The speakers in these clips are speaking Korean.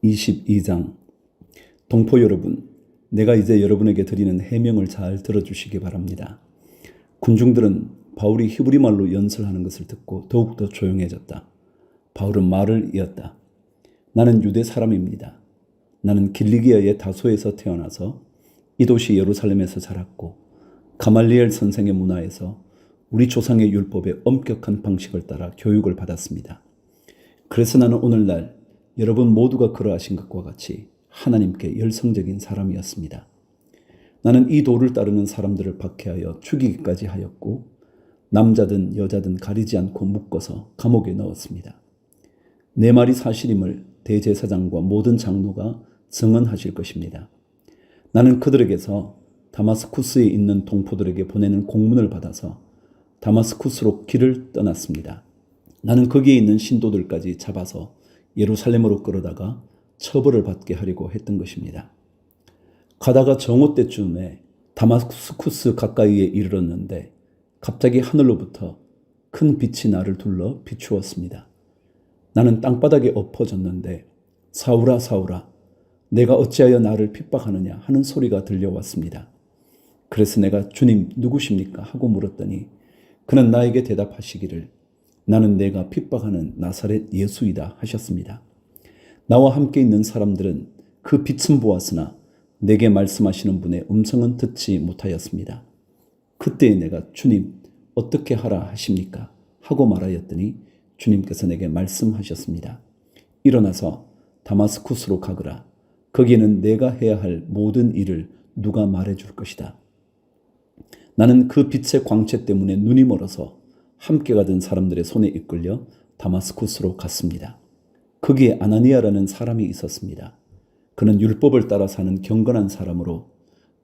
22장. 동포 여러분, 내가 이제 여러분에게 드리는 해명을 잘 들어주시기 바랍니다. 군중들은 바울이 히브리 말로 연설하는 것을 듣고 더욱더 조용해졌다. 바울은 말을 이었다. 나는 유대 사람입니다. 나는 길리기아의 다소에서 태어나서 이 도시 예루살렘에서 자랐고 가말리엘 선생의 문화에서 우리 조상의 율법의 엄격한 방식을 따라 교육을 받았습니다. 그래서 나는 오늘날 여러분 모두가 그러하신 것과 같이 하나님께 열성적인 사람이었습니다. 나는 이 도를 따르는 사람들을 박해하여 죽이기까지 하였고 남자든 여자든 가리지 않고 묶어서 감옥에 넣었습니다. 내 말이 사실임을 대제사장과 모든 장로가 증언하실 것입니다. 나는 그들에게서 다마스쿠스에 있는 동포들에게 보내는 공문을 받아서 다마스쿠스로 길을 떠났습니다. 나는 거기에 있는 신도들까지 잡아서 예루살렘으로 끌어다가 처벌을 받게 하려고 했던 것입니다. 가다가 정오 때쯤에 다마스쿠스 가까이에 이르렀는데 갑자기 하늘로부터 큰 빛이 나를 둘러 비추었습니다. 나는 땅바닥에 엎어졌는데 사울아 사울아 내가 어찌하여 나를 핍박하느냐 하는 소리가 들려왔습니다. 그래서 내가 주님 누구십니까 하고 물었더니 그는 나에게 대답하시기를 나는 내가 핍박하는 나사렛 예수이다 하셨습니다. 나와 함께 있는 사람들은 그 빛은 보았으나 내게 말씀하시는 분의 음성은 듣지 못하였습니다. 그때 내가 주님 어떻게 하라 하십니까 하고 말하였더니 주님께서 내게 말씀하셨습니다. 일어나서 다마스쿠스로 가거라. 거기에는 내가 해야 할 모든 일을 누가 말해줄 것이다. 나는 그 빛의 광채 때문에 눈이 멀어서 함께 가던 사람들의 손에 이끌려 다마스쿠스로 갔습니다. 거기에 아나니아라는 사람이 있었습니다. 그는 율법을 따라 사는 경건한 사람으로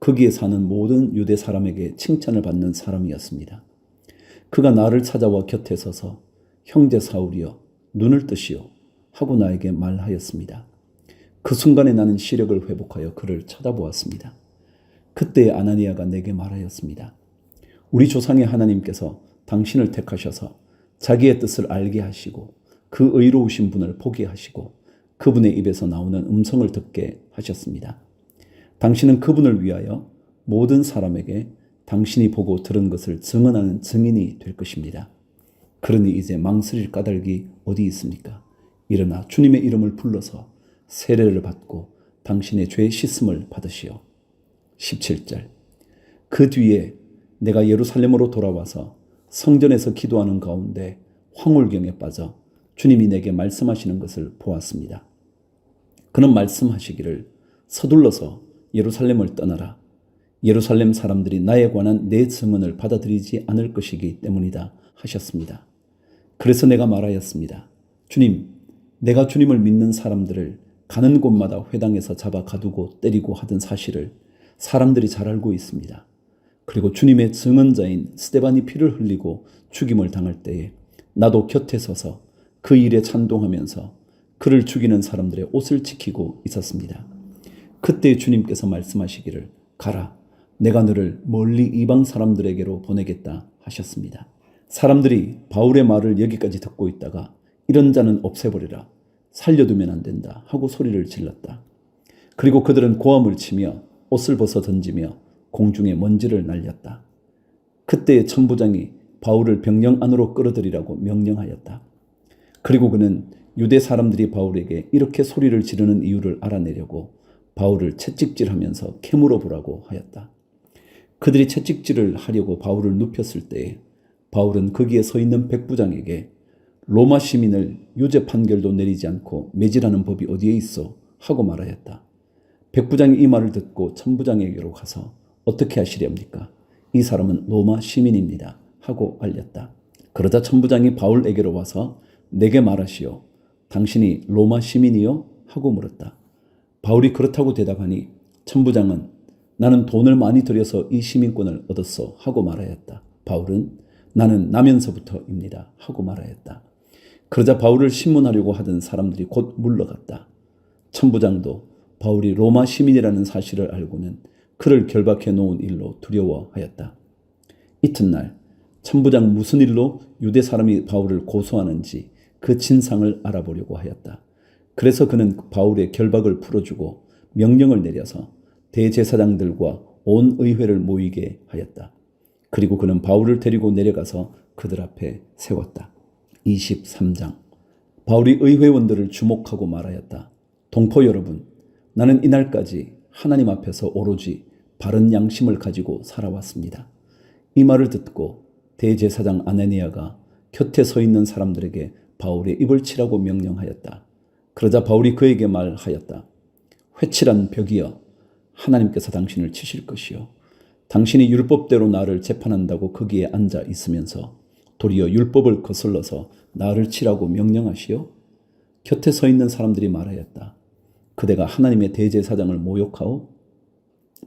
거기에 사는 모든 유대 사람에게 칭찬을 받는 사람이었습니다. 그가 나를 찾아와 곁에 서서 형제 사울이여 눈을 뜨시오 하고 나에게 말하였습니다. 그 순간에 나는 시력을 회복하여 그를 쳐다보았습니다. 그때 아나니아가 내게 말하였습니다. 우리 조상의 하나님께서 당신을 택하셔서 자기의 뜻을 알게 하시고 그 의로우신 분을 보게 하시고 그분의 입에서 나오는 음성을 듣게 하셨습니다. 당신은 그분을 위하여 모든 사람에게 당신이 보고 들은 것을 증언하는 증인이 될 것입니다. 그러니 이제 망설일 까닭이 어디 있습니까? 일어나 주님의 이름을 불러서 세례를 받고 당신의 죄 씻음을 받으시오. 17절. 그 뒤에 내가 예루살렘으로 돌아와서 성전에서 기도하는 가운데 황홀경에 빠져 주님이 내게 말씀하시는 것을 보았습니다. 그는 말씀하시기를 서둘러서 예루살렘을 떠나라. 예루살렘 사람들이 나에 관한 내 증언을 받아들이지 않을 것이기 때문이다 하셨습니다. 그래서 내가 말하였습니다. 주님, 내가 주님을 믿는 사람들을 가는 곳마다 회당에서 잡아 가두고 때리고 하던 사실을 사람들이 잘 알고 있습니다. 그리고 주님의 증언자인 스데반이 피를 흘리고 죽임을 당할 때에 나도 곁에 서서 그 일에 찬동하면서 그를 죽이는 사람들의 옷을 지키고 있었습니다. 그때 주님께서 말씀하시기를 가라, 내가 너를 멀리 이방 사람들에게로 보내겠다 하셨습니다. 사람들이 바울의 말을 여기까지 듣고 있다가 이런 자는 없애버리라, 살려두면 안 된다 하고 소리를 질렀다. 그리고 그들은 고함을 치며 옷을 벗어 던지며 공중에 먼지를 날렸다. 그때 천부장이 바울을 병영 안으로 끌어들이라고 명령하였다. 그리고 그는 유대 사람들이 바울에게 이렇게 소리를 지르는 이유를 알아내려고 바울을 채찍질하면서 캐물어 보라고 하였다. 그들이 채찍질을 하려고 바울을 눕혔을 때에 바울은 거기에 서 있는 백부장에게 로마 시민을 유죄 판결도 내리지 않고 매질하는 법이 어디에 있어 하고 말하였다. 백부장이 이 말을 듣고 천부장에게로 가서 어떻게 하시렵니까? 이 사람은 로마 시민입니다 하고 알렸다. 그러자 천부장이 바울에게로 와서 내게 말하시오. 당신이 로마 시민이요? 하고 물었다. 바울이 그렇다고 대답하니 천부장은 나는 돈을 많이 들여서 이 시민권을 얻었어 하고 말하였다. 바울은 나는 나면서부터입니다 하고 말하였다. 그러자 바울을 신문하려고 하던 사람들이 곧 물러갔다. 천부장도 바울이 로마 시민이라는 사실을 알고는 그를 결박해 놓은 일로 두려워하였다. 이튿날 천부장 무슨 일로 유대 사람이 바울을 고소하는지 그 진상을 알아보려고 하였다. 그래서 그는 바울의 결박을 풀어주고 명령을 내려서 대제사장들과 온 의회를 모이게 하였다. 그리고 그는 바울을 데리고 내려가서 그들 앞에 세웠다. 23장. 바울이 의회원들을 주목하고 말하였다. 동포 여러분, 나는 이날까지 하나님 앞에서 오로지 바른 양심을 가지고 살아왔습니다. 이 말을 듣고 대제사장 아나니아가 곁에 서 있는 사람들에게 바울의 입을 치라고 명령하였다. 그러자 바울이 그에게 말하였다. 회칠한 벽이여, 하나님께서 당신을 치실 것이요. 당신이 율법대로 나를 재판한다고 거기에 앉아 있으면서 도리어 율법을 거슬러서 나를 치라고 명령하시오? 곁에 서 있는 사람들이 말하였다. 그대가 하나님의 대제사장을 모욕하오?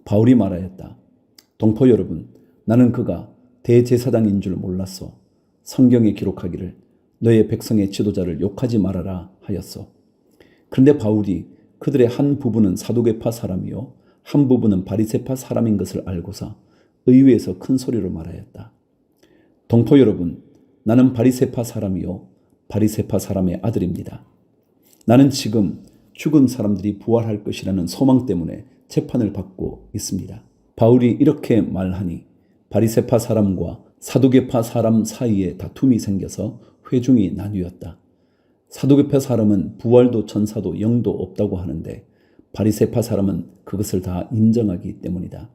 바울이 말하였다. 동포 여러분, 나는 그가 대제사장인 줄 몰랐소. 성경에 기록하기를 너의 백성의 지도자를 욕하지 말아라 하였소. 그런데 바울이 그들의 한 부분은 사두개파 사람이요 한 부분은 바리새파 사람인 것을 알고서 의회에서 큰 소리로 말하였다. 동포 여러분, 나는 바리새파 사람이요 바리새파 사람의 아들입니다. 나는 지금 죽은 사람들이 부활할 것이라는 소망 때문에 재판을 받고 있습니다. 바울이 이렇게 말하니 바리새파 사람과 사두개파 사람 사이에 다툼이 생겨서 회중이 나뉘었다. 사두개파 사람은 부활도 천사도 영도 없다고 하는데 바리새파 사람은 그것을 다 인정하기 때문이다.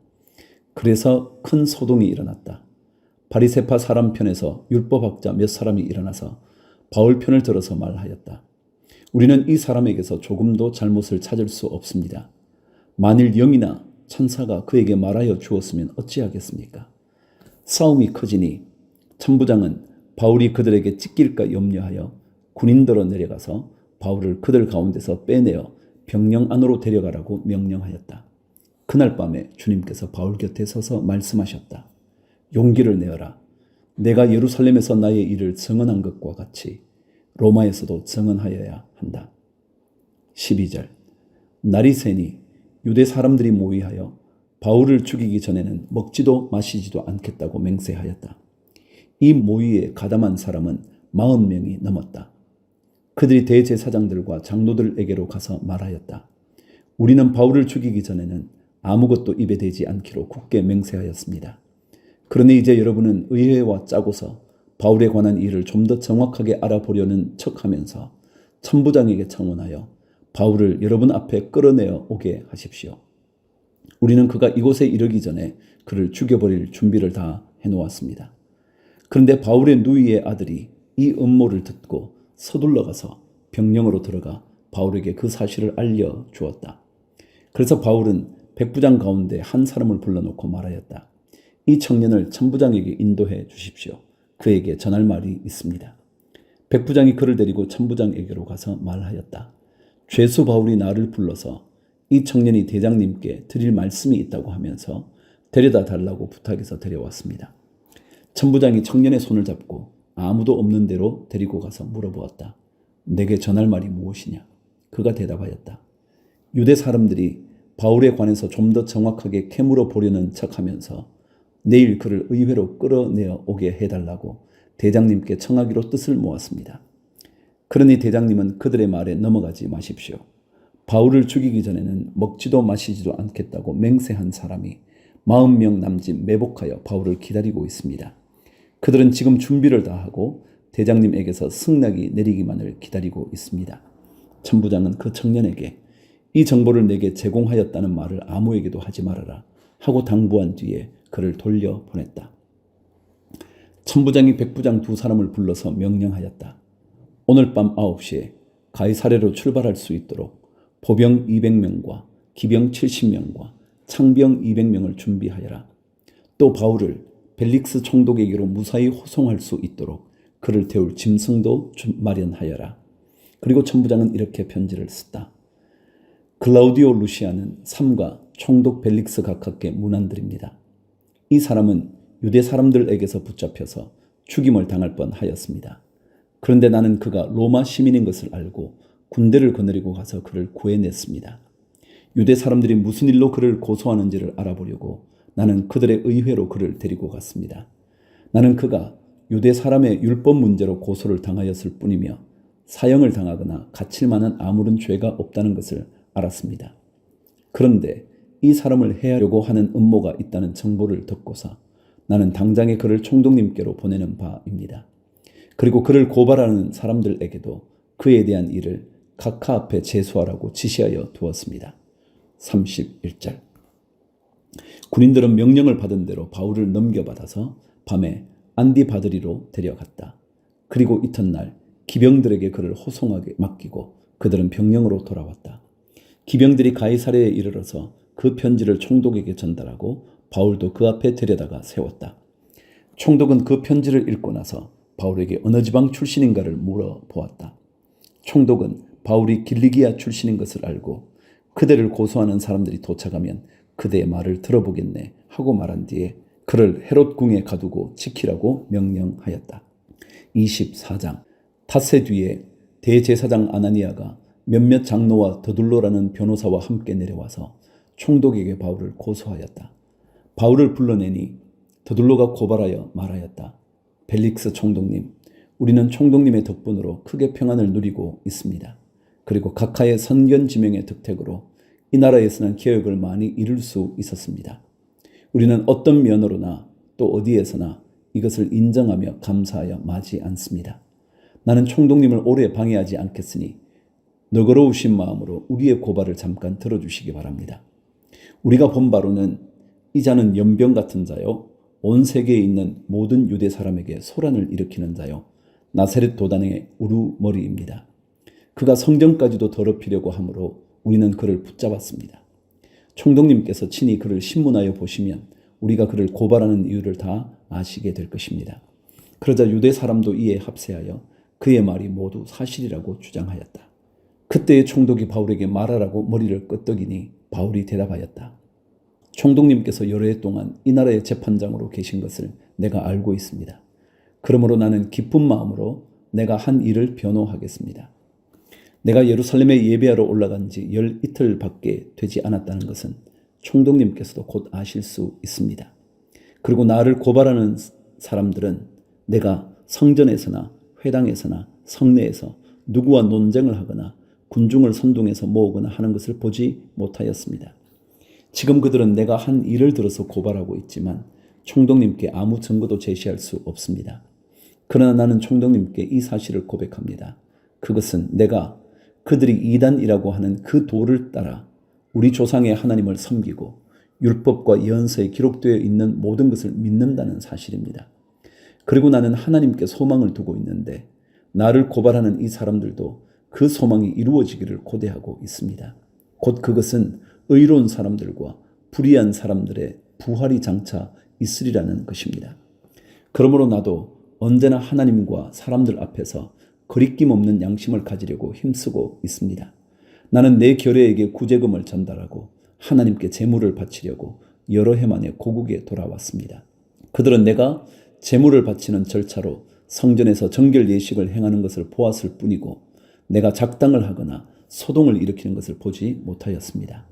그래서 큰 소동이 일어났다. 바리새파 사람 편에서 율법학자 몇 사람이 일어나서 바울 편을 들어서 말하였다. 우리는 이 사람에게서 조금도 잘못을 찾을 수 없습니다. 만일 영이나 천사가 그에게 말하여 주었으면 어찌하겠습니까? 싸움이 커지니 천부장은 바울이 그들에게 찢길까 염려하여 군인들로 내려가서 바울을 그들 가운데서 빼내어 병영 안으로 데려가라고 명령하였다. 그날 밤에 주님께서 바울 곁에 서서 말씀하셨다. 용기를 내어라. 내가 예루살렘에서 나의 일을 증언한 것과 같이 로마에서도 증언하여야 한다. 12절. 날이 새니 유대 사람들이 모의하여 바울을 죽이기 전에는 먹지도 마시지도 않겠다고 맹세하였다. 이 모의에 가담한 사람은 40명이 넘었다. 그들이 대제사장들과 장로들에게로 가서 말하였다. 우리는 바울을 죽이기 전에는 아무것도 입에 대지 않기로 굳게 맹세하였습니다. 그러니 이제 여러분은 의회와 짜고서 바울에 관한 일을 좀 더 정확하게 알아보려는 척하면서 천부장에게 청원하여 바울을 여러분 앞에 끌어내어 오게 하십시오. 우리는 그가 이곳에 이르기 전에 그를 죽여버릴 준비를 다 해놓았습니다. 그런데 바울의 누이의 아들이 이 음모를 듣고 서둘러 가서 병영으로 들어가 바울에게 그 사실을 알려주었다. 그래서 바울은 백부장 가운데 한 사람을 불러놓고 말하였다. 이 청년을 천부장에게 인도해 주십시오. 그에게 전할 말이 있습니다. 백부장이 그를 데리고 천부장에게로 가서 말하였다. 죄수 바울이 나를 불러서 이 청년이 대장님께 드릴 말씀이 있다고 하면서 데려다 달라고 부탁해서 데려왔습니다. 천부장이 청년의 손을 잡고 아무도 없는 데로 데리고 가서 물어보았다. 내게 전할 말이 무엇이냐? 그가 대답하였다. 유대 사람들이 바울에 관해서 좀 더 정확하게 캐물어 보려는 척하면서 내일 그를 의회로 끌어내어 오게 해달라고 대장님께 청하기로 뜻을 모았습니다. 그러니 대장님은 그들의 말에 넘어가지 마십시오. 바울을 죽이기 전에는 먹지도 마시지도 않겠다고 맹세한 사람이 40명 남짓 매복하여 바울을 기다리고 있습니다. 그들은 지금 준비를 다 하고 대장님에게서 승낙이 내리기만을 기다리고 있습니다. 천부장은 그 청년에게 이 정보를 내게 제공하였다는 말을 아무에게도 하지 말아라 하고 당부한 뒤에 그를 돌려보냈다. 천부장이 백부장 두 사람을 불러서 명령하였다. 오늘 밤 9시에 가이사랴로 출발할 수 있도록 보병 200명과 기병 70명과 창병 200명을 준비하여라. 또 바울을 벨릭스 총독에게로 무사히 호송할 수 있도록 그를 태울 짐승도 마련하여라. 그리고 천부장은 이렇게 편지를 썼다. 글라우디오 루시아는 삼가 총독 벨릭스 각하께 문안드립니다. 이 사람은 유대 사람들에게서 붙잡혀서 죽임을 당할 뻔하였습니다. 그런데 나는 그가 로마 시민인 것을 알고 군대를 거느리고 가서 그를 구해냈습니다. 유대 사람들이 무슨 일로 그를 고소하는지를 알아보려고 나는 그들의 의회로 그를 데리고 갔습니다. 나는 그가 유대 사람의 율법 문제로 고소를 당하였을 뿐이며 사형을 당하거나 갇힐 만한 아무런 죄가 없다는 것을 알았습니다. 그런데 이 사람을 해하려고 하는 음모가 있다는 정보를 듣고서 나는 당장에 그를 총독님께로 보내는 바입니다. 그리고 그를 고발하는 사람들에게도 그에 대한 일을 각하 앞에 제수하라고 지시하여 두었습니다. 31절. 군인들은 명령을 받은 대로 바울을 넘겨받아서 밤에 안디바드리로 데려갔다. 그리고 이튿날 기병들에게 그를 호송하게 맡기고 그들은 병영으로 돌아왔다. 기병들이 가이사랴에 이르러서 그 편지를 총독에게 전달하고 바울도 그 앞에 데려다가 세웠다. 총독은 그 편지를 읽고 나서 바울에게 어느 지방 출신인가를 물어보았다. 총독은 바울이 길리기아 출신인 것을 알고 그대를 고소하는 사람들이 도착하면 그대의 말을 들어보겠네 하고 말한 뒤에 그를 헤롯 궁에 가두고 지키라고 명령하였다. 24장. 닷새 뒤에 대제사장 아나니아가 몇몇 장로와 더둘로라는 변호사와 함께 내려와서 총독에게 바울을 고소하였다. 바울을 불러내니 더둘로가 고발하여 말하였다. 벨릭스 총독님, 우리는 총독님의 덕분으로 크게 평안을 누리고 있습니다. 그리고 각하의 선견지명의 득택으로 이 나라에서는 개혁을 많이 이룰 수 있었습니다. 우리는 어떤 면으로나 또 어디에서나 이것을 인정하며 감사하여 마지 않습니다. 나는 총독님을 오래 방해하지 않겠으니 너그러우신 마음으로 우리의 고발을 잠깐 들어주시기 바랍니다. 우리가 본 바로는 이 자는 연병 같은 자요, 온 세계에 있는 모든 유대 사람에게 소란을 일으키는 자요, 나사렛 도단의 우두머리입니다. 그가 성전까지도 더럽히려고 하므로 우리는 그를 붙잡았습니다. 총독님께서 친히 그를 신문하여 보시면 우리가 그를 고발하는 이유를 다 아시게 될 것입니다. 그러자 유대 사람도 이에 합세하여 그의 말이 모두 사실이라고 주장하였다. 그때의 총독이 바울에게 말하라고 머리를 끄덕이니 바울이 대답하였다. 총독님께서 여러 해 동안 이 나라의 재판장으로 계신 것을 내가 알고 있습니다. 그러므로 나는 기쁜 마음으로 내가 한 일을 변호하겠습니다. 내가 예루살렘에 예배하러 올라간 지 열 이틀밖에 되지 않았다는 것은 총독님께서도 곧 아실 수 있습니다. 그리고 나를 고발하는 사람들은 내가 성전에서나 회당에서나 성내에서 누구와 논쟁을 하거나 군중을 선동해서 모으거나 하는 것을 보지 못하였습니다. 지금 그들은 내가 한 일을 들어서 고발하고 있지만 총독님께 아무 증거도 제시할 수 없습니다. 그러나 나는 총독님께 이 사실을 고백합니다. 그것은 내가 그들이 이단이라고 하는 그 도를 따라 우리 조상의 하나님을 섬기고 율법과 예언서에 기록되어 있는 모든 것을 믿는다는 사실입니다. 그리고 나는 하나님께 소망을 두고 있는데 나를 고발하는 이 사람들도 그 소망이 이루어지기를 고대하고 있습니다. 곧 그것은 의로운 사람들과 불의한 사람들의 부활이 장차 있으리라는 것입니다. 그러므로 나도 언제나 하나님과 사람들 앞에서 거리낌 없는 양심을 가지려고 힘쓰고 있습니다. 나는 내 결례에게 구제금을 전달하고 하나님께 제물을 바치려고 여러 해 만에 고국에 돌아왔습니다. 그들은 내가 제물을 바치는 절차로 성전에서 정결 예식을 행하는 것을 보았을 뿐이고 내가 작당을 하거나 소동을 일으키는 것을 보지 못하였습니다.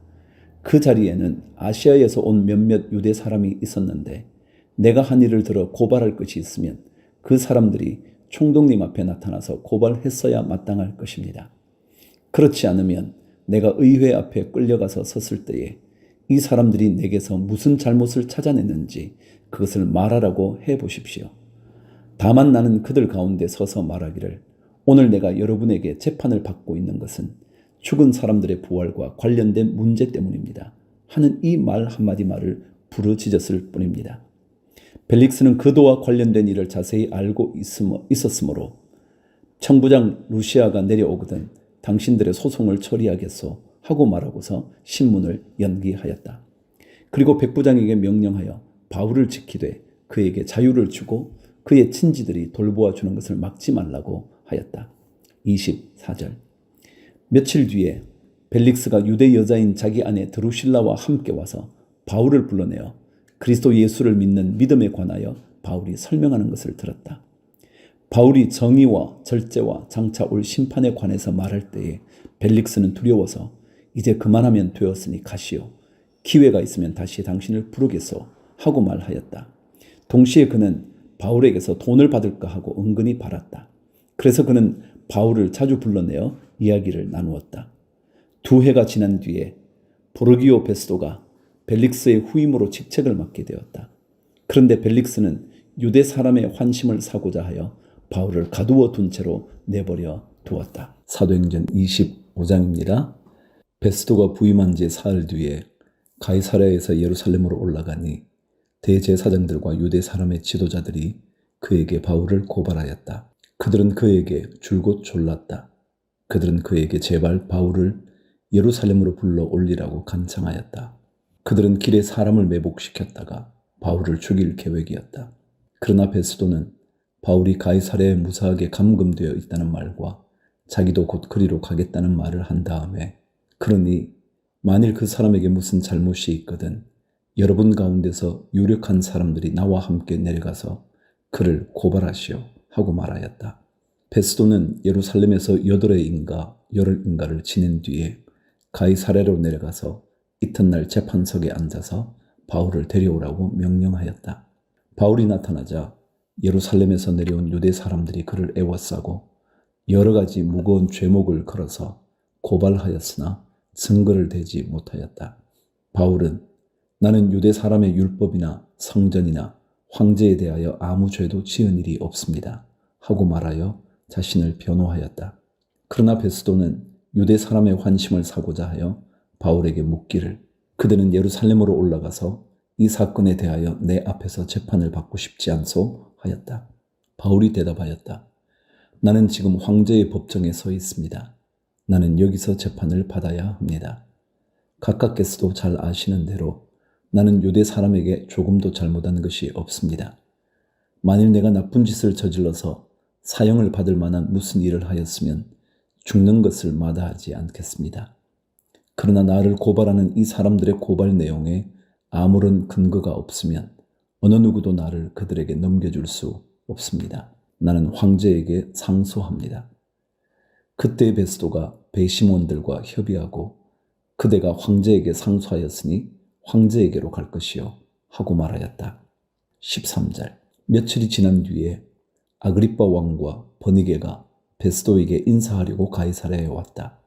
그 자리에는 아시아에서 온 몇몇 유대 사람이 있었는데 내가 한 일을 들어 고발할 것이 있으면 그 사람들이 총독님 앞에 나타나서 고발했어야 마땅할 것입니다. 그렇지 않으면 내가 의회 앞에 끌려가서 섰을 때에 이 사람들이 내게서 무슨 잘못을 찾아냈는지 그것을 말하라고 해보십시오. 다만 나는 그들 가운데 서서 말하기를 오늘 내가 여러분에게 재판을 받고 있는 것은 죽은 사람들의 부활과 관련된 문제 때문입니다. 하는 이 말 한마디 말을 부르짖었을 뿐입니다. 벨릭스는 그도와 관련된 일을 자세히 알고 있었으므로 청부장 루시아가 내려오거든 당신들의 소송을 처리하겠소 하고 말하고서 신문을 연기하였다. 그리고 백부장에게 명령하여 바울을 지키되 그에게 자유를 주고 그의 친지들이 돌보아 주는 것을 막지 말라고 하였다. 24절. 며칠 뒤에 벨릭스가 유대 여자인 자기 아내 드루실라와 함께 와서 바울을 불러내어 그리스도 예수를 믿는 믿음에 관하여 바울이 설명하는 것을 들었다. 바울이 정의와 절제와 장차 올 심판에 관해서 말할 때에 벨릭스는 두려워서 이제 그만하면 되었으니 가시오. 기회가 있으면 다시 당신을 부르겠소 하고 말하였다. 동시에 그는 바울에게서 돈을 받을까 하고 은근히 바랐다. 그래서 그는 바울을 자주 불러내어 이야기를 나누었다. 2해가 지난 뒤에 포르기오 베스도가 벨릭스의 후임으로 직책을 맡게 되었다. 그런데 벨릭스는 유대 사람의 환심을 사고자 하여 바울을 가두어 둔 채로 내버려 두었다. 사도행전 25장입니다. 베스도가 부임한 지 사흘 뒤에 가이사랴에서 예루살렘으로 올라가니 대제사장들과 유대 사람의 지도자들이 그에게 바울을 고발하였다. 그들은 그에게 줄곧 졸랐다. 그들은 그에게 제발 바울을 예루살렘으로 불러 올리라고 간청하였다. 그들은 길에 사람을 매복시켰다가 바울을 죽일 계획이었다. 그러나 베스도는 바울이 가이사랴에 무사하게 감금되어 있다는 말과 자기도 곧 그리로 가겠다는 말을 한 다음에 그러니 만일 그 사람에게 무슨 잘못이 있거든 여러분 가운데서 유력한 사람들이 나와 함께 내려가서 그를 고발하시오 하고 말하였다. 베스도는 예루살렘에서 열흘인가를 지낸 뒤에 가이사랴로 내려가서 이튿날 재판석에 앉아서 바울을 데려오라고 명령하였다. 바울이 나타나자 예루살렘에서 내려온 유대 사람들이 그를 애워싸고 여러 가지 무거운 죄목을 걸어서 고발하였으나 증거를 대지 못하였다. 바울은 나는 유대 사람의 율법이나 성전이나 황제에 대하여 아무 죄도 지은 일이 없습니다 하고 말하여 자신을 변호하였다. 그러나 베스도는 유대 사람의 환심을 사고자 하여 바울에게 묻기를 그들은 예루살렘으로 올라가서 이 사건에 대하여 내 앞에서 재판을 받고 싶지 않소 하였다. 바울이 대답하였다. 나는 지금 황제의 법정에 서 있습니다. 나는 여기서 재판을 받아야 합니다. 각각께서도 잘 아시는 대로 나는 유대 사람에게 조금도 잘못한 것이 없습니다. 만일 내가 나쁜 짓을 저질러서 사형을 받을 만한 무슨 일을 하였으면 죽는 것을 마다하지 않겠습니다. 그러나 나를 고발하는 이 사람들의 고발 내용에 아무런 근거가 없으면 어느 누구도 나를 그들에게 넘겨줄 수 없습니다. 나는 황제에게 상소합니다. 그때 베스도가 배심원들과 협의하고 그대가 황제에게 상소하였으니 황제에게로 갈 것이요 하고 말하였다. 13절 며칠이 지난 뒤에 아그리빠 왕과 버니게가 베스도에게 인사하려고 가이사랴에 왔다.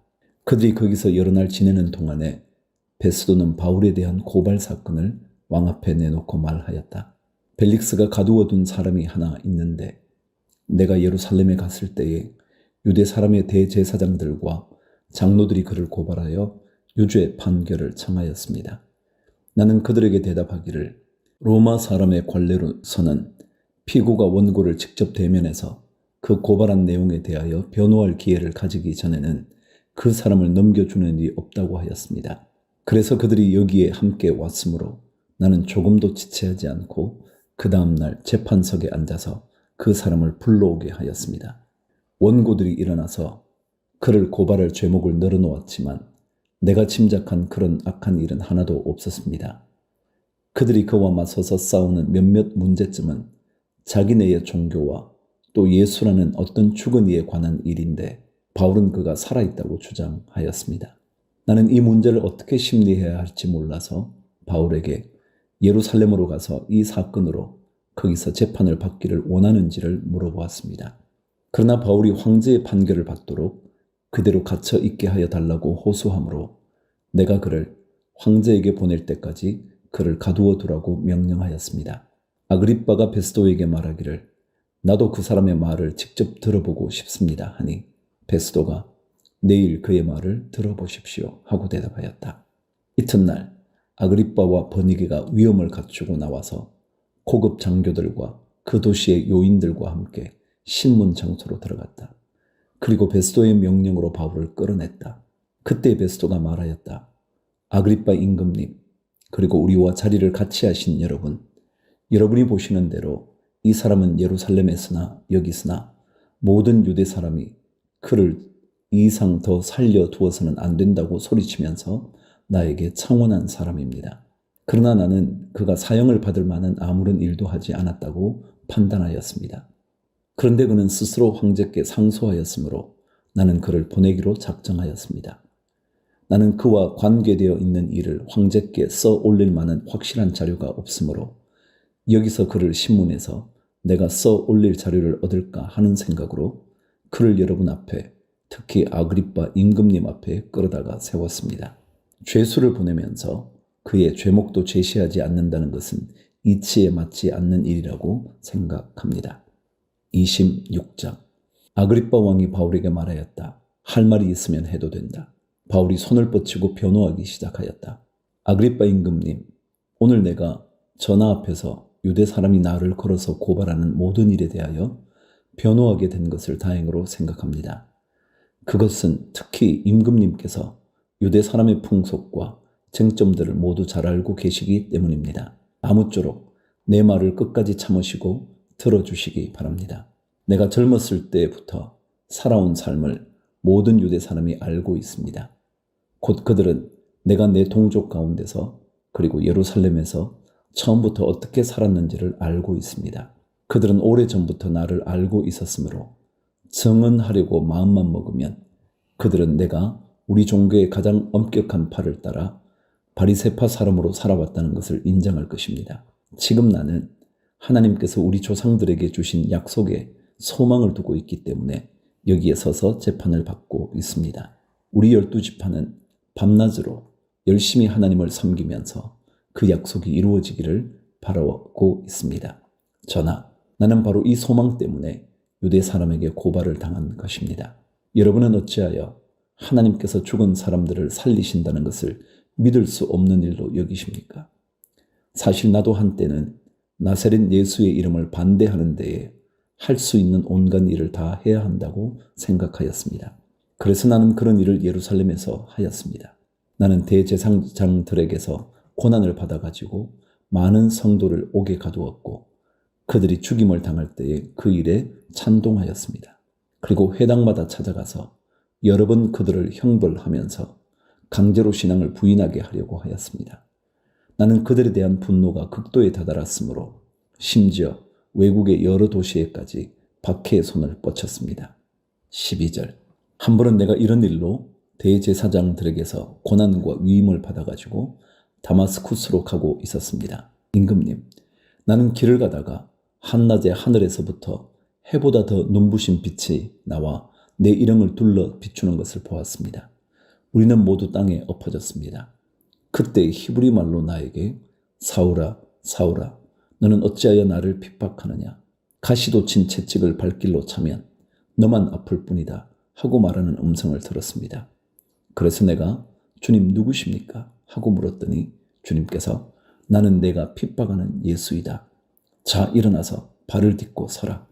그들이 거기서 여러 날 지내는 동안에 베스도는 바울에 대한 고발 사건을 왕 앞에 내놓고 말하였다. 벨릭스가 가두어둔 사람이 하나 있는데 내가 예루살렘에 갔을 때에 유대 사람의 대제사장들과 장로들이 그를 고발하여 유죄 판결을 청하였습니다. 나는 그들에게 대답하기를 로마 사람의 관례로서는 피고가 원고를 직접 대면해서 그 고발한 내용에 대하여 변호할 기회를 가지기 전에는 그 사람을 넘겨주는 일이 없다고 하였습니다. 그래서 그들이 여기에 함께 왔으므로 나는 조금도 지체하지 않고 그 다음날 재판석에 앉아서 그 사람을 불러오게 하였습니다. 원고들이 일어나서 그를 고발할 죄목을 늘어놓았지만 내가 짐작한 그런 악한 일은 하나도 없었습니다. 그들이 그와 맞서서 싸우는 몇몇 문제점은 자기네의 종교와 또 예수라는 어떤 죽은 이에 관한 일인데 바울은 그가 살아있다고 주장하였습니다. 나는 이 문제를 어떻게 심리해야 할지 몰라서 바울에게 예루살렘으로 가서 이 사건으로 거기서 재판을 받기를 원하는지를 물어보았습니다. 그러나 바울이 황제의 판결을 받도록 그대로 갇혀 있게 하여 달라고 호소하므로 내가 그를 황제에게 보낼 때까지 그를 가두어 두라고 명령하였습니다. 아그리빠가 베스도에게 말하기를 나도 그 사람의 말을 직접 들어보고 싶습니다 하니 베스도가 내일 그의 말을 들어보십시오 하고 대답하였다. 이튿날 아그리빠와 버니게가 위엄을 갖추고 나와서 고급 장교들과 그 도시의 요인들과 함께 신문 장소로 들어갔다. 그리고 베스도의 명령으로 바울을 끌어냈다. 그때 베스도가 말하였다. 아그리빠 임금님, 그리고 우리와 자리를 같이 하신 여러분, 여러분이 보시는 대로 이 사람은 예루살렘에서나 여기서나 모든 유대 사람이 그를 이 이상 더 살려두어서는 안 된다고 소리치면서 나에게 청원한 사람입니다. 그러나 나는 그가 사형을 받을 만한 아무런 일도 하지 않았다고 판단하였습니다. 그런데 그는 스스로 황제께 상소하였으므로 나는 그를 보내기로 작정하였습니다. 나는 그와 관계되어 있는 일을 황제께 써 올릴 만한 확실한 자료가 없으므로 여기서 그를 신문해서 내가 써 올릴 자료를 얻을까 하는 생각으로 그를 여러분 앞에, 특히 아그리빠 임금님 앞에 끌어다가 세웠습니다. 죄수를 보내면서 그의 죄목도 제시하지 않는다는 것은 이치에 맞지 않는 일이라고 생각합니다. 26장. 아그리빠 왕이 바울에게 말하였다. 할 말이 있으면 해도 된다. 바울이 손을 뻗치고 변호하기 시작하였다. 아그리빠 임금님, 오늘 내가 전하 앞에서 유대 사람이 나를 걸어서 고발하는 모든 일에 대하여 변호하게 된 것을 다행으로 생각합니다. 그것은 특히 임금님께서 유대 사람의 풍속과 쟁점들을 모두 잘 알고 계시기 때문입니다. 아무쪼록 내 말을 끝까지 참으시고 들어주시기 바랍니다. 내가 젊었을 때부터 살아온 삶을 모든 유대 사람이 알고 있습니다. 곧 그들은 내가 내 동족 가운데서 그리고 예루살렘에서 처음부터 어떻게 살았는지를 알고 있습니다. 그들은 오래전부터 나를 알고 있었으므로 증언하려고 마음만 먹으면 그들은 내가 우리 종교의 가장 엄격한 팔을 따라 바리새파 사람으로 살아왔다는 것을 인정할 것입니다. 지금 나는 하나님께서 우리 조상들에게 주신 약속에 소망을 두고 있기 때문에 여기에 서서 재판을 받고 있습니다. 우리 12지파는 밤낮으로 열심히 하나님을 섬기면서 그 약속이 이루어지기를 바라고 있습니다. 전하, 나는 바로 이 소망 때문에 유대 사람에게 고발을 당한 것입니다. 여러분은 어찌하여 하나님께서 죽은 사람들을 살리신다는 것을 믿을 수 없는 일로 여기십니까? 사실 나도 한때는 나사렛 예수의 이름을 반대하는 데에 할 수 있는 온갖 일을 다 해야 한다고 생각하였습니다. 그래서 나는 그런 일을 예루살렘에서 하였습니다. 나는 대제사장들에게서 고난을 받아가지고 많은 성도를 옥에 가두었고 그들이 죽임을 당할 때에 그 일에 찬동하였습니다. 그리고 회당마다 찾아가서 여러 번 그들을 형벌하면서 강제로 신앙을 부인하게 하려고 하였습니다. 나는 그들에 대한 분노가 극도에 다다랐으므로 심지어 외국의 여러 도시에까지 박해의 손을 뻗쳤습니다. 12절. 한 번은 내가 이런 일로 대제사장들에게서 고난과 위임을 받아가지고 다마스쿠스로 가고 있었습니다. 임금님, 나는 길을 가다가 한낮에 하늘에서부터 해보다 더 눈부신 빛이 나와 내 일행을 둘러 비추는 것을 보았습니다. 우리는 모두 땅에 엎어졌습니다. 그때 히브리 말로 나에게 사울아, 사울아, 너는 어찌하여 나를 핍박하느냐? 가시도 친 채찍을 발길로 차면 너만 아플 뿐이다 하고 말하는 음성을 들었습니다. 그래서 내가 주님 누구십니까? 하고 물었더니 주님께서 나는 내가 핍박하는 예수이다. 자, 일어나서 발을 딛고 서라.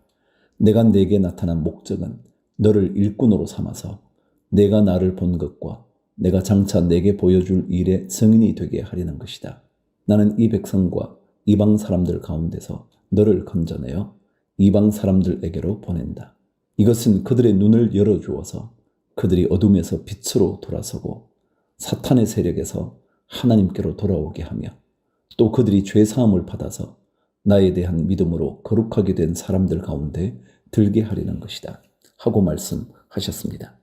내가 내게 나타난 목적은 너를 일꾼으로 삼아서 내가 나를 본 것과 내가 장차 내게 보여줄 일의 증인이 되게 하려는 것이다. 나는 이 백성과 이방 사람들 가운데서 너를 건져내어 이방 사람들에게로 보낸다. 이것은 그들의 눈을 열어주어서 그들이 어둠에서 빛으로 돌아서고 사탄의 세력에서 하나님께로 돌아오게 하며 또 그들이 죄사함을 받아서 나에 대한 믿음으로 거룩하게 된 사람들 가운데 들게 하려는 것이다. 하고 말씀하셨습니다.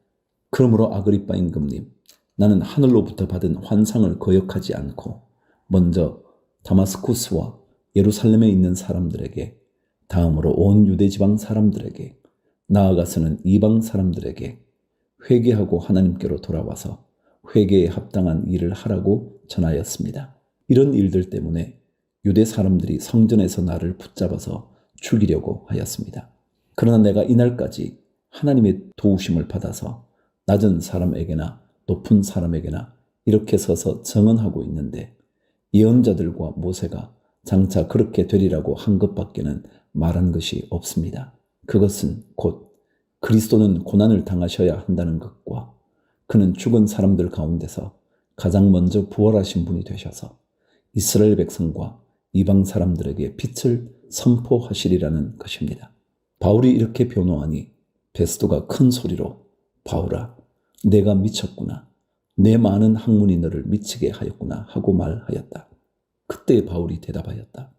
그러므로 아그리빠 임금님, 나는 하늘로부터 받은 환상을 거역하지 않고 먼저 다마스쿠스와 예루살렘에 있는 사람들에게, 다음으로 온 유대지방 사람들에게, 나아가서는 이방 사람들에게 회개하고 하나님께로 돌아와서 회개에 합당한 일을 하라고 전하였습니다. 이런 일들 때문에 유대 사람들이 성전에서 나를 붙잡아서 죽이려고 하였습니다. 그러나 내가 이날까지 하나님의 도우심을 받아서 낮은 사람에게나 높은 사람에게나 이렇게 서서 증언하고 있는데 예언자들과 모세가 장차 그렇게 되리라고 한 것밖에는 말한 것이 없습니다. 그것은 곧 그리스도는 고난을 당하셔야 한다는 것과 그는 죽은 사람들 가운데서 가장 먼저 부활하신 분이 되셔서 이스라엘 백성과 이방 사람들에게 빛을 선포하시리라는 것입니다. 바울이 이렇게 변호하니 베스도가 큰 소리로 바울아, 내가 미쳤구나. 내 많은 학문이 너를 미치게 하였구나 하고 말하였다. 그때 바울이 대답하였다.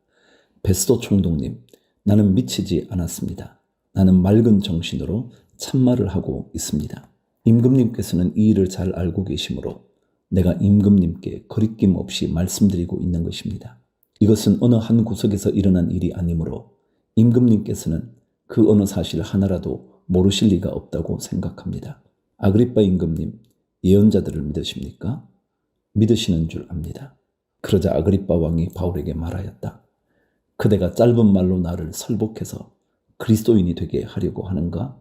베스도 총독님, 나는 미치지 않았습니다. 나는 맑은 정신으로 참말을 하고 있습니다. 임금님께서는 이 일을 잘 알고 계시므로 내가 임금님께 거리낌 없이 말씀드리고 있는 것입니다. 이것은 어느 한 구석에서 일어난 일이 아니므로 임금님께서는 그 어느 사실 하나라도 모르실 리가 없다고 생각합니다. 아그리빠 임금님, 예언자들을 믿으십니까? 믿으시는 줄 압니다. 그러자 아그리빠 왕이 바울에게 말하였다. 그대가 짧은 말로 나를 설복해서 그리스도인이 되게 하려고 하는가?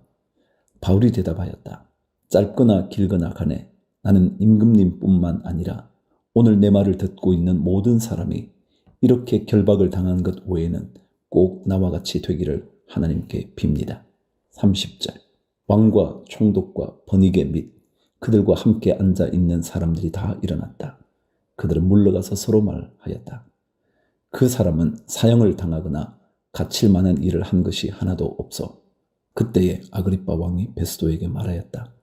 바울이 대답하였다. 짧거나 길거나 간에 나는 임금님뿐만 아니라 오늘 내 말을 듣고 있는 모든 사람이 이렇게 결박을 당한 것 외에는 꼭 나와 같이 되기를 하나님께 빕니다. 30절. 왕과 총독과 번이게 및 그들과 함께 앉아 있는 사람들이 다 일어났다. 그들은 물러가서 서로 말하였다. 그 사람은 사형을 당하거나 갇힐 만한 일을 한 것이 하나도 없어. 그때에 아그리빠 왕이 베스도에게 말하였다.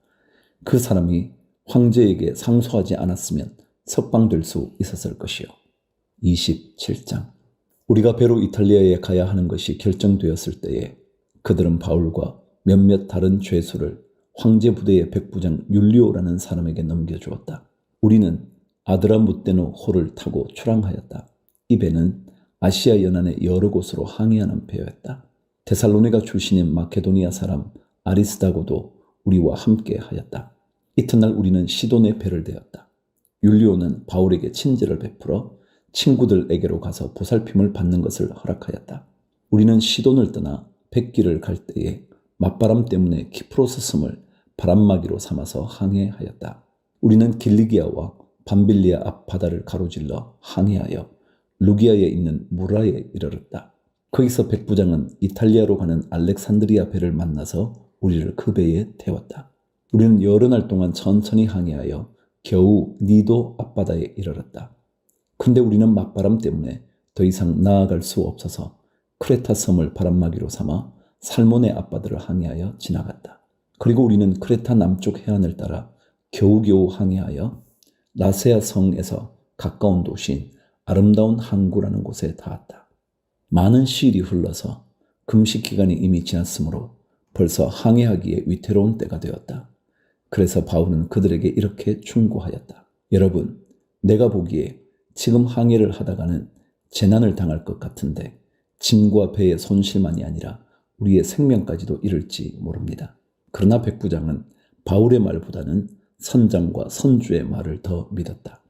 그 사람이 황제에게 상소하지 않았으면 석방될 수 있었을 것이요. 27장. 우리가 배로 이탈리아에 가야 하는 것이 결정되었을 때에 그들은 바울과 몇몇 다른 죄수를 황제 부대의 백부장 율리오라는 사람에게 넘겨주었다. 우리는 아드라무테노 호를 타고 출항하였다. 이 배는 아시아 연안의 여러 곳으로 항해하는 배였다. 데살로니가 출신인 마케도니아 사람 아리스다고도 우리와 함께 하였다. 이튿날 우리는 시돈의 배를 대었다. 율리오는 바울에게 친절을 베풀어 친구들에게로 가서 보살핌을 받는 것을 허락하였다. 우리는 시돈을 떠나 백길을 갈 때에 맞바람 때문에 키프로스 섬을 바람막이로 삼아서 항해하였다. 우리는 길리기아와 밤빌리아 앞 바다를 가로질러 항해하여 루기아에 있는 무라에 이르렀다. 거기서 백부장은 이탈리아로 가는 알렉산드리아 배를 만나서 우리를 그 배에 태웠다. 우리는 여러 날 동안 천천히 항해하여 겨우 니도 앞바다에 이르렀다. 근데 우리는 맞바람 때문에 더 이상 나아갈 수 없어서 크레타 섬을 바람막이로 삼아 살모네 앞바다를 항해하여 지나갔다. 그리고 우리는 크레타 남쪽 해안을 따라 겨우겨우 항해하여 라세아 성에서 가까운 도시인 아름다운 항구라는 곳에 닿았다. 많은 시일이 흘러서 금식 기간이 이미 지났으므로 벌써 항해하기에 위태로운 때가 되었다. 그래서 바울은 그들에게 이렇게 충고하였다. 여러분, 내가 보기에 지금 항해를 하다가는 재난을 당할 것 같은데 짐과 배의 손실만이 아니라 우리의 생명까지도 잃을지 모릅니다. 그러나 백부장은 바울의 말보다는 선장과 선주의 말을 더 믿었다.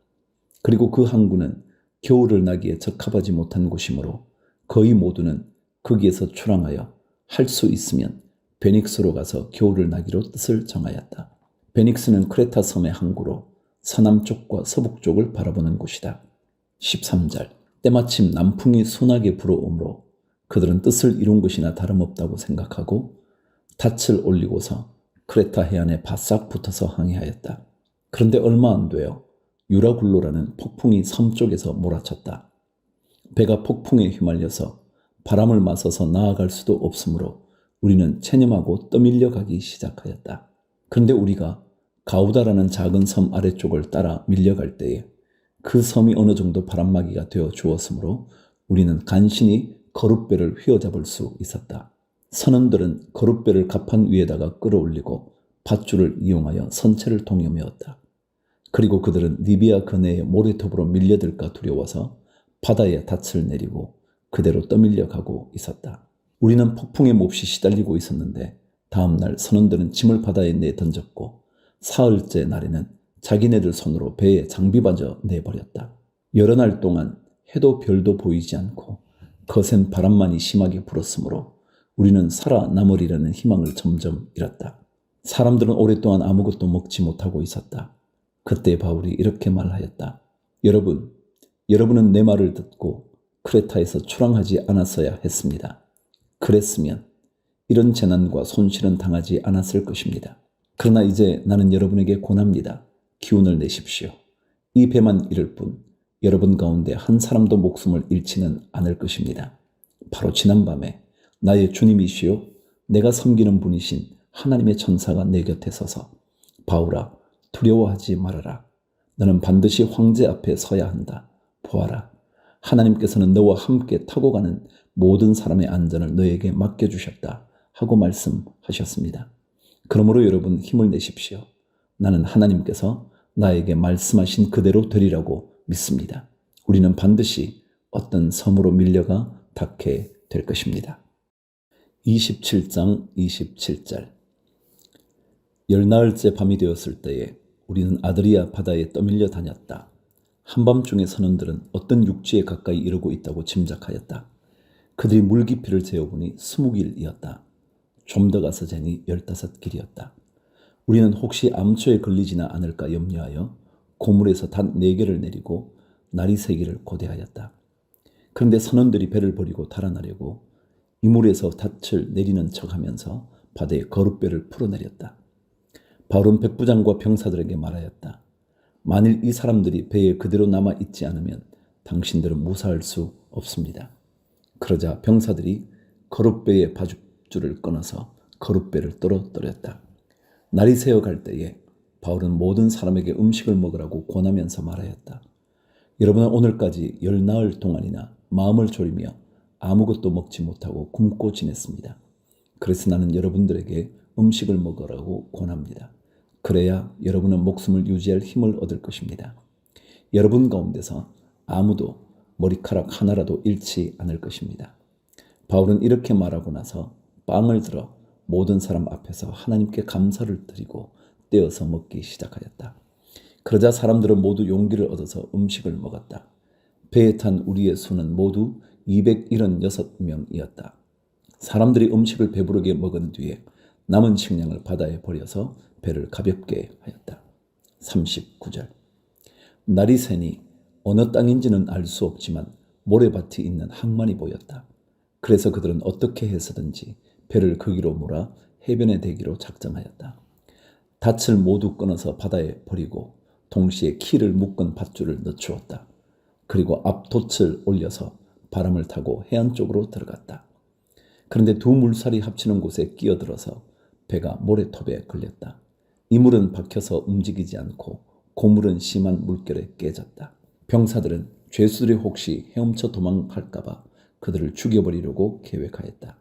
그리고 그 항구는 겨울을 나기에 적합하지 못한 곳이므로 거의 모두는 거기에서 출항하여 할 수 있으면 베닉스로 가서 겨울을 나기로 뜻을 정하였다. 베닉스는 크레타 섬의 항구로 서남쪽과 서북쪽을 바라보는 곳이다. 13절. 때마침 남풍이 순하게 불어오므로 그들은 뜻을 이룬 것이나 다름없다고 생각하고 닻을 올리고서 크레타 해안에 바싹 붙어서 항해하였다. 그런데 얼마 안 되어 유라굴로라는 폭풍이 섬 쪽에서 몰아쳤다. 배가 폭풍에 휘말려서 바람을 맞서서 나아갈 수도 없으므로 우리는 체념하고 떠밀려 가기 시작하였다. 그런데 우리가 가우다라는 작은 섬 아래쪽을 따라 밀려갈 때에 그 섬이 어느 정도 바람막이가 되어 주었으므로 우리는 간신히 거룻배를 휘어잡을 수 있었다. 선원들은 거룻배를 갑판 위에다가 끌어올리고 밧줄을 이용하여 선체를 동여매었다. 그리고 그들은 리비아 근해의 모래톱으로 밀려들까 두려워서 바다에 닻을 내리고 그대로 떠밀려 가고 있었다. 우리는 폭풍에 몹시 시달리고 있었는데 다음 날 선원들은 짐을 바다에 내던졌고 사흘째 날에는 자기네들 손으로 배에 장비마저 내버렸다. 여러 날 동안 해도 별도 보이지 않고 거센 바람만이 심하게 불었으므로 우리는 살아남으리라는 희망을 점점 잃었다. 사람들은 오랫동안 아무것도 먹지 못하고 있었다. 그때 바울이 이렇게 말하였다. 여러분은 내 말을 듣고 크레타에서 출항하지 않았어야 했습니다. 그랬으면 이런 재난과 손실은 당하지 않았을 것입니다. 그러나 이제 나는 여러분에게 권합니다. 기운을 내십시오. 이 배만 잃을 뿐 여러분 가운데 한 사람도 목숨을 잃지는 않을 것입니다. 바로 지난밤에 나의 주님이시요 내가 섬기는 분이신 하나님의 천사가 내 곁에 서서 바울아 두려워하지 말아라. 너는 반드시 황제 앞에 서야 한다. 보아라. 하나님께서는 너와 함께 타고 가는 모든 사람의 안전을 너에게 맡겨주셨다. 하고 말씀하셨습니다. 그러므로 여러분 힘을 내십시오. 나는 하나님께서 나에게 말씀하신 그대로 되리라고 믿습니다. 우리는 반드시 어떤 섬으로 밀려가 닿게 될 것입니다. 27장 27절. 열나흘째 밤이 되었을 때에 우리는 아드리아 바다에 떠밀려 다녔다. 한밤중에 선원들은 어떤 육지에 가까이 이르고 있다고 짐작하였다. 그들이 물 깊이를 재어보니 20길이었다. 좀 더 가서 재니 15길이었다. 우리는 혹시 암초에 걸리지나 않을까 염려하여 고물에서 단 4개를 내리고 나리 3개를 고대하였다. 그런데 선원들이 배를 버리고 달아나려고 이물에서 닻을 내리는 척하면서 바다에 거룻배를 풀어내렸다. 바울은 백부장과 병사들에게 말하였다. 만일 이 사람들이 배에 그대로 남아 있지 않으면 당신들은 무사할 수 없습니다. 그러자 병사들이 거룻배의 바죽줄을 끊어서 거룻배를 떨어뜨렸다. 날이 새어갈 때에 바울은 모든 사람에게 음식을 먹으라고 권하면서 말하였다. 여러분은 오늘까지 10나흘 동안이나 마음을 졸이며 아무것도 먹지 못하고 굶고 지냈습니다. 그래서 나는 여러분들에게 음식을 먹으라고 권합니다. 그래야 여러분은 목숨을 유지할 힘을 얻을 것입니다. 여러분 가운데서 아무도 머리카락 하나라도 잃지 않을 것입니다. 바울은 이렇게 말하고 나서 빵을 들어 모든 사람 앞에서 하나님께 감사를 드리고 떼어서 먹기 시작하였다. 그러자 사람들은 모두 용기를 얻어서 음식을 먹었다. 배에 탄 우리의 수는 모두 276명이었다. 사람들이 음식을 배부르게 먹은 뒤에 남은 식량을 바다에 버려서 배를 가볍게 하였다. 39절. 날이 새니 어느 땅인지는 알 수 없지만 모래밭이 있는 항만이 보였다. 그래서 그들은 어떻게 해서든지 배를 거기로 몰아 해변에 대기로 작정하였다. 닻을 모두 끊어서 바다에 버리고 동시에 키를 묶은 밧줄을 늦추었다. 그리고 앞돛을 올려서 바람을 타고 해안 쪽으로 들어갔다. 그런데 두 물살이 합치는 곳에 끼어들어서 배가 모래톱에 걸렸다. 이물은 박혀서 움직이지 않고 고물은 심한 물결에 깨졌다. 병사들은 죄수들이 혹시 헤엄쳐 도망갈까봐 그들을 죽여버리려고 계획하였다.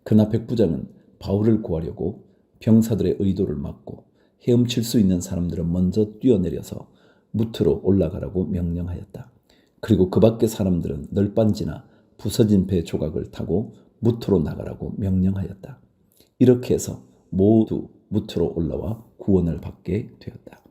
그러나 백부장은 바울을 구하려고 병사들의 의도를 막고 헤엄칠 수 있는 사람들은 먼저 뛰어내려서 무트로 올라가라고 명령하였다. 그리고 그 밖의 사람들은 널빤지나 부서진 배 조각을 타고 무트로 나가라고 명령하였다. 이렇게 해서 모두 무트로 올라와 구원을 받게 되었다.